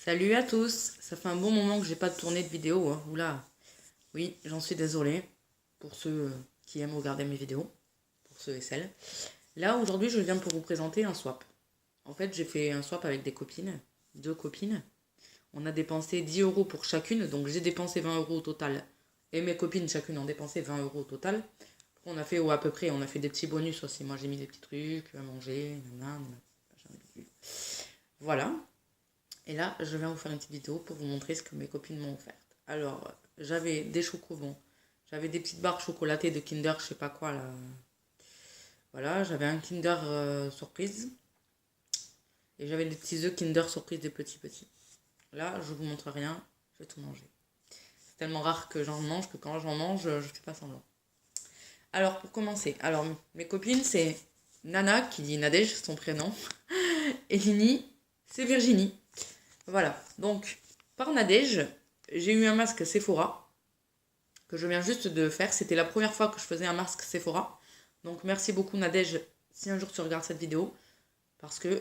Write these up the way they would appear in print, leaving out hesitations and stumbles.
Salut à tous, ça fait un bon moment que j'ai pas tourné de vidéo, hein. Oula, oui, j'en suis désolée pour ceux qui aiment regarder mes vidéos, pour ceux et celles. Là, aujourd'hui, je viens pour vous présenter un swap. En fait, j'ai fait un swap avec des copines, deux copines. On a dépensé 10 euros pour chacune, donc j'ai dépensé 20 euros au total. Et mes copines, chacune, ont dépensé 20 euros au total. On a fait, à peu près, on a fait des petits bonus aussi. Moi, j'ai mis des petits trucs à manger, nanana, voilà. Et là, je viens vous faire une petite vidéo pour vous montrer ce que mes copines m'ont offert. Alors, j'avais des chocobons, j'avais des petites barres chocolatées de Kinder, je sais pas quoi là. Voilà, j'avais un Kinder surprise. Et j'avais des petits œufs Kinder surprise des petits. Là, je vous montre rien, je vais tout manger. C'est tellement rare que j'en mange que quand j'en mange, je fais pas semblant. Alors, pour commencer, mes copines, c'est Nana, qui dit Nadège, son prénom. Et Lini, c'est Virginie. Voilà, donc par Nadège, j'ai eu un masque Sephora que je viens juste de faire. C'était la première fois que je faisais un masque Sephora. Donc merci beaucoup Nadège si un jour tu regardes cette vidéo. Parce que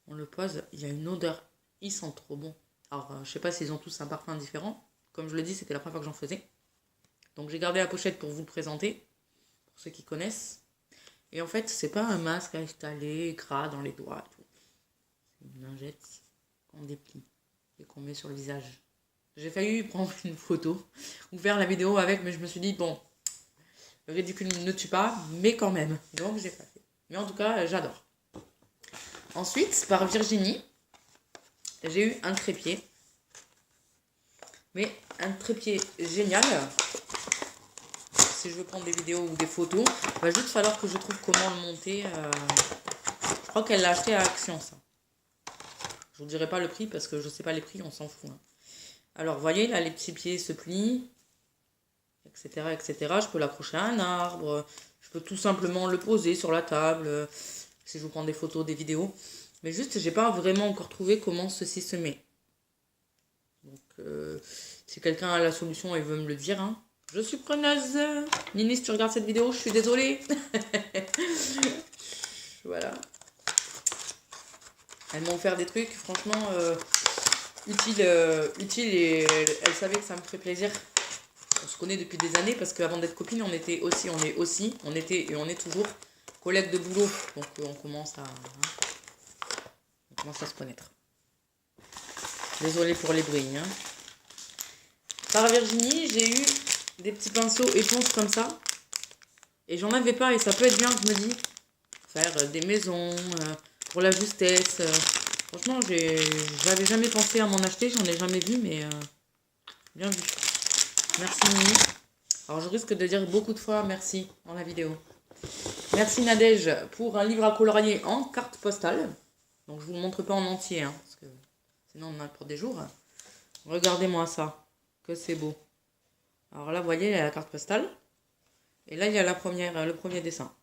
on le pose, il y a une odeur, ils sentent trop bon. Alors je sais pas s'ils ont tous un parfum différent. Comme je le dis, c'était la première fois que j'en faisais. Donc j'ai gardé la pochette pour vous le présenter, pour ceux qui connaissent. Et en fait, c'est pas un masque à installer gras dans les doigts. C'est une lingette qu'on déplie et qu'on met sur le visage. J'ai failli prendre une photo ou faire la vidéo avec, mais je me suis dit, bon, le ridicule ne tue pas, mais quand même. Donc j'ai pas fait. Mais en tout cas, j'adore. Ensuite, par Virginie, j'ai eu un trépied. Mais un trépied génial. Si je veux prendre des vidéos ou des photos, il va juste falloir que je trouve comment le monter. Je crois qu'elle l'a acheté à Action, ça. Je vous dirai pas le prix parce que je sais pas les prix, on s'en fout. Hein. Alors, vous voyez, là, les petits pieds se plient, etc., etc. Je peux l'accrocher à un arbre. Je peux tout simplement le poser sur la table, si je vous prends des photos, des vidéos. Mais juste, j'ai pas vraiment encore trouvé comment ceci se met. Donc, si quelqu'un a la solution et veut me le dire, hein, je suis preneuse. Nini, si tu regardes cette vidéo, je suis désolée. Voilà. Elles m'ont offert des trucs, franchement, utiles et elles savaient que ça me ferait plaisir. On se connaît depuis des années parce qu'avant d'être copines, on était et on est toujours collègues de boulot. Donc on commence à se connaître. Désolée pour les bruits. Hein. Par Virginie, j'ai eu des petits pinceaux éponges comme ça. Et j'en avais pas et ça peut être bien, je me dis. Faire des maisons, pour la justesse. Franchement, j'avais jamais pensé à m'en acheter, j'en ai jamais vu, mais bien vu. Merci Mimi. Alors je risque de dire beaucoup de fois merci dans la vidéo. Merci Nadège pour un livre à colorier en carte postale. Donc je vous le montre pas en entier, hein, parce que sinon on en a pour des jours. Regardez-moi ça, que c'est beau. Alors là, vous voyez, il y a la carte postale. Et là, il y a le premier dessin.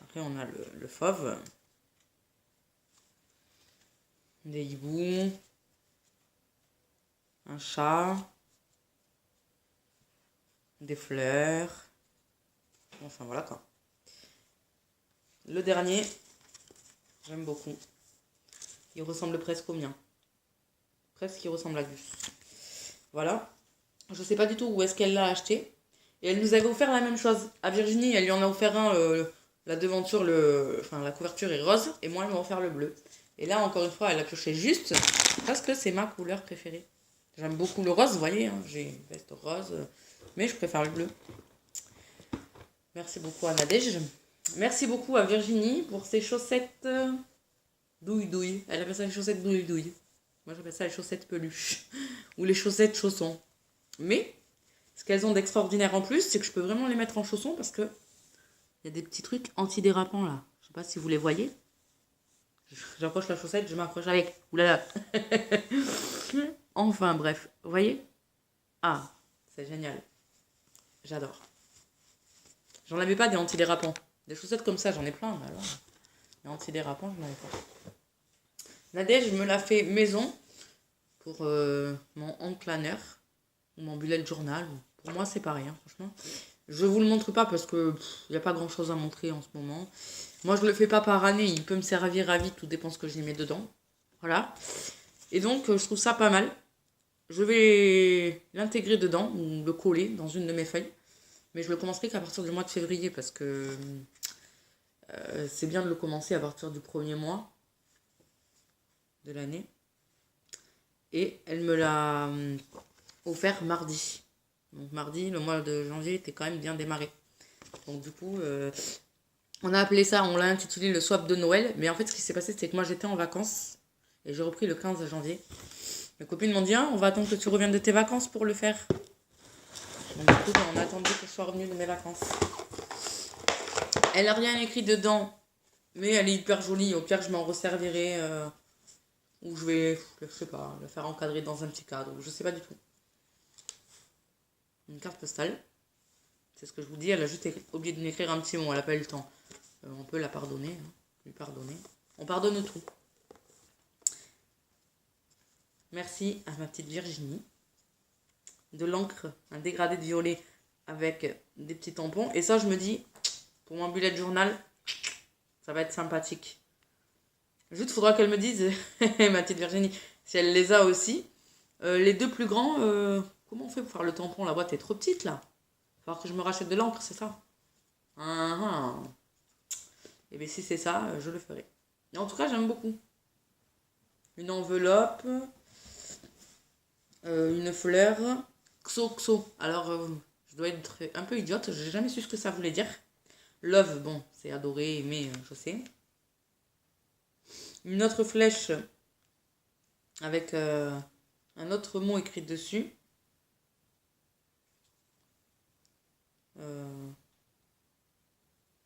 Après, on a le fauve. Des hiboux. Un chat. Des fleurs. Enfin, voilà quoi. Le dernier, j'aime beaucoup. Il ressemble presque au mien. Presque, il ressemble à Gus. Voilà. Je sais pas du tout où est-ce qu'elle l'a acheté. Et elle nous avait offert la même chose. À Virginie, elle lui en a offert un, la devanture, la couverture est rose. Et moi, elle m'a offert le bleu. Et là, encore une fois, elle a pioché juste. Parce que c'est ma couleur préférée. J'aime beaucoup le rose, vous voyez. Hein, j'ai une veste rose. Mais je préfère le bleu. Merci beaucoup à Nadège. Merci beaucoup à Virginie pour ses chaussettes douille-douille. Elle appelle ça les chaussettes douille-douille. Moi, j'appelle ça les chaussettes peluches. Ou les chaussettes chaussons. Mais, ce qu'elles ont d'extraordinaire en plus, c'est que je peux vraiment les mettre en chaussons parce que il y a des petits trucs antidérapants là. Je sais pas si vous les voyez. J'approche la chaussette, je m'approche avec. Oulala. Enfin, bref. Vous voyez? Ah, c'est génial. J'adore. J'en avais pas des antidérapants. Des chaussettes comme ça, j'en ai plein. Mais alors, les antidérapants, je n'en avais pas. Nadège me l'a fait maison pour mon hand planner ou mon bullet journal. Pour moi, c'est pareil, hein, franchement. Je vous le montre pas parce que il n'y a pas grand chose à montrer en ce moment. Moi, je le fais pas par année. Il peut me servir à vie, tout dépend ce que j'y mets dedans. Voilà. Et donc, je trouve ça pas mal. Je vais l'intégrer dedans, ou le coller dans une de mes feuilles. Mais je le commencerai qu'à partir du mois de février, parce que c'est bien de le commencer à partir du premier mois de l'année. Et elle me l'a offert mardi. Donc mardi, le mois de janvier était quand même bien démarré. Donc du coup, on a appelé ça, on l'a intitulé le swap de Noël. Mais en fait, ce qui s'est passé, c'est que moi, j'étais en vacances. Et j'ai repris le 15 janvier. Mes copines m'ont dit, ah, on va attendre que tu reviennes de tes vacances pour le faire. Donc du coup, on a attendu que je sois revenue de mes vacances. Elle n'a rien écrit dedans. Mais elle est hyper jolie. Au pire, je m'en resservirai. Ou je vais, je sais pas, le faire encadrer dans un petit cadre. Je sais pas du tout. Une carte postale. C'est ce que je vous dis. Elle a juste oublié de m'écrire un petit mot. Elle n'a pas eu le temps. On peut la pardonner. Hein, lui pardonner. On pardonne tout. Merci à ma petite Virginie. De l'encre, un dégradé de violet avec des petits tampons. Et ça, je me dis, pour mon bullet journal, ça va être sympathique. Juste, il faudra qu'elle me dise, ma petite Virginie, si elle les a aussi. Les deux plus grands, comment on fait pour faire le tampon? La boîte est trop petite, là. Il va falloir que je me rachète de l'encre, c'est ça? Et bien, si c'est ça, je le ferai. Et en tout cas, j'aime beaucoup. Une enveloppe, une fleur, XOXO. Alors, je dois être un peu idiote, j'ai jamais su ce que ça voulait dire. Love, bon, c'est adoré, aimer, je sais. Une autre flèche avec un autre mot écrit dessus.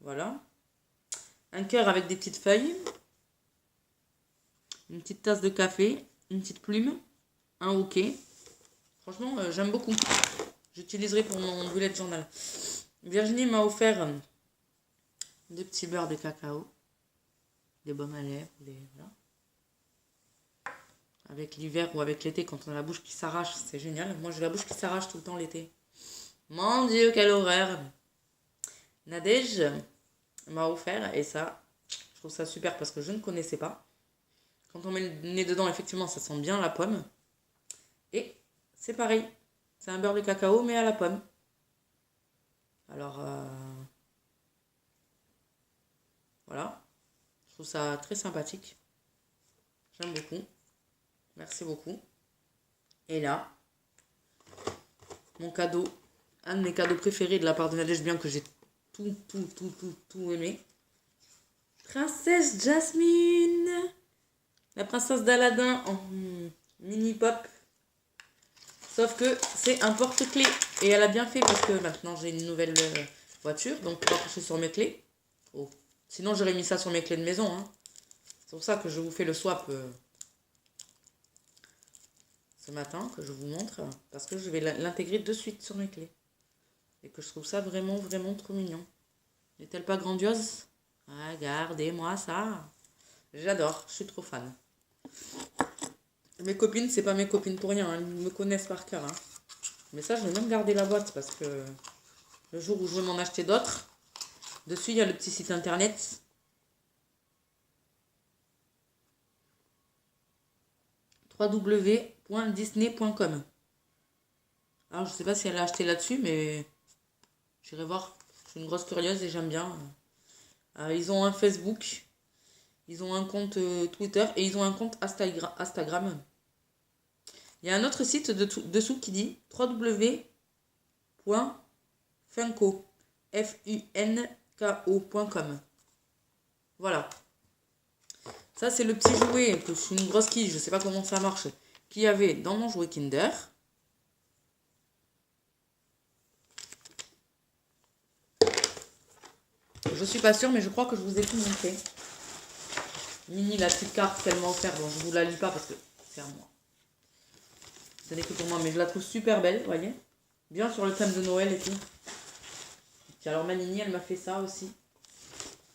Voilà. Un cœur avec des petites feuilles. Une petite tasse de café. Une petite plume. Un hoquet. Franchement, j'aime beaucoup. J'utiliserai pour mon bullet journal. Virginie m'a offert des petits beurres de cacao. Des baumes à lèvres. Voilà. Avec l'hiver ou avec l'été, quand on a la bouche qui s'arrache, c'est génial. Moi, j'ai la bouche qui s'arrache tout le temps l'été. Mon Dieu, quelle horreur! Nadège m'a offert, et ça, je trouve ça super parce que je ne connaissais pas. Quand on met le nez dedans, effectivement, ça sent bien la pomme. Et c'est pareil. C'est un beurre de cacao, mais à la pomme. Alors, voilà. Je trouve ça très sympathique. J'aime beaucoup. Merci beaucoup. Et là, mon cadeau, un de mes cadeaux préférés de la part de Nadège, bien que j'ai tout aimé. Princesse Jasmine, la princesse d'Aladin en mini pop. Sauf que c'est un porte-clés. Et elle a bien fait parce que maintenant j'ai une nouvelle voiture. Donc pour accrocher sur mes clés. Oh. Sinon j'aurais mis ça sur mes clés de maison. Hein. C'est pour ça que je vous fais le swap ce matin. Que je vous montre. Parce que je vais l'intégrer de suite sur mes clés. Et que je trouve ça vraiment trop mignon. N'est-elle pas grandiose? Regardez-moi ça. J'adore. Je suis trop fan. Mes copines, c'est pas mes copines pour rien, hein. Elles me connaissent par cœur. Hein. Mais ça, je vais même garder la boîte parce que le jour où je veux m'en acheter d'autres, dessus, il y a le petit site internet. www.disney.com. Alors, je sais pas si elle a acheté là-dessus, mais j'irai voir. Je suis une grosse curieuse et j'aime bien. Ils ont un Facebook, ils ont un compte Twitter et ils ont un compte Instagram. Il y a un autre site dessous qui dit www.funko.com. Voilà. Ça, c'est le petit jouet, que je suis une grosse quille, je sais pas comment ça marche, qu'il y avait dans mon jouet Kinder. Je suis pas sûre, mais je crois que je vous ai tout montré. Mini, la petite carte qu'elle m'a offert, bon, je vous la lis pas parce que c'est à moi. Ce n'est que pour moi, mais je la trouve super belle, vous voyez. Bien sur le thème de Noël et tout. Et alors ma Nini, elle m'a fait ça aussi.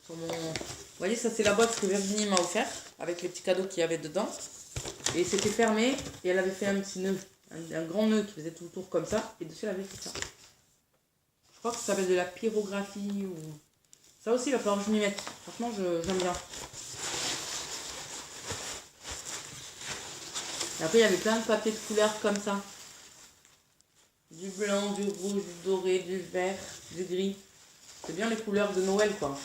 Sur mon... Vous voyez, ça c'est la boîte que Virginie m'a offert, avec les petits cadeaux qu'il y avait dedans. Et c'était fermé, et elle avait fait un petit nœud, un grand nœud qui faisait tout le tour comme ça, et dessus elle avait fait ça. Je crois que ça s'appelle de la pyrographie, ou... Ça aussi, il va falloir que je m'y mette. Franchement, j'aime bien. Et après, il y avait plein de papiers de couleurs comme ça. Du blanc, du rouge, du doré, du vert, du gris. C'est bien les couleurs de Noël, quoi.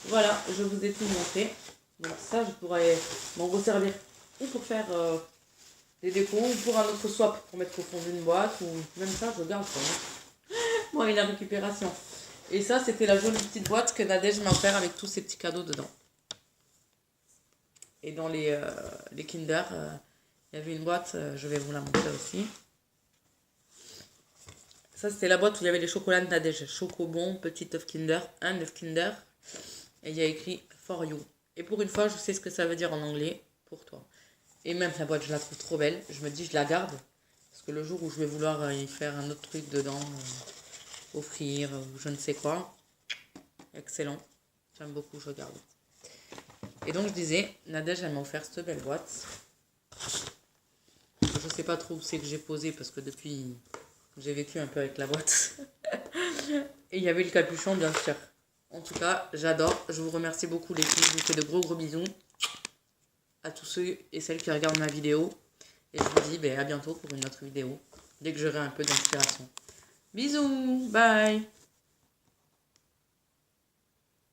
Voilà, je vous ai tout montré. Donc ça, je pourrais m'en resservir ou pour faire des décos ou pour un autre swap, pour mettre au fond d'une boîte ou même ça, je garde, quoi. Moi, et la récupération. Et ça, c'était la jolie petite boîte que Nadège m'a offert avec tous ces petits cadeaux dedans. Et dans les Kinder, il y avait une boîte, je vais vous la montrer aussi. Ça, c'était la boîte où il y avait les chocolats de Nadège. Chocobon, petit œuf Kinder, un œuf Kinder. Et il y a écrit For You. Et pour une fois, je sais ce que ça veut dire en anglais, pour toi. Et même la boîte, je la trouve trop belle. Je me dis, je la garde. Parce que le jour où je vais vouloir y faire un autre truc dedans, offrir, ou je ne sais quoi. Excellent. J'aime beaucoup, je garde. Et donc, je disais, Nadège, elle m'a offert cette belle boîte. Je sais pas trop où c'est que j'ai posé, parce que depuis, j'ai vécu un peu avec la boîte. Et il y avait le capuchon, bien sûr. En tout cas, j'adore. Je vous remercie beaucoup, les filles. Je vous fais de gros bisous à tous ceux et celles qui regardent ma vidéo. Et je vous dis à bientôt pour une autre vidéo, dès que j'aurai un peu d'inspiration. Bisous, bye.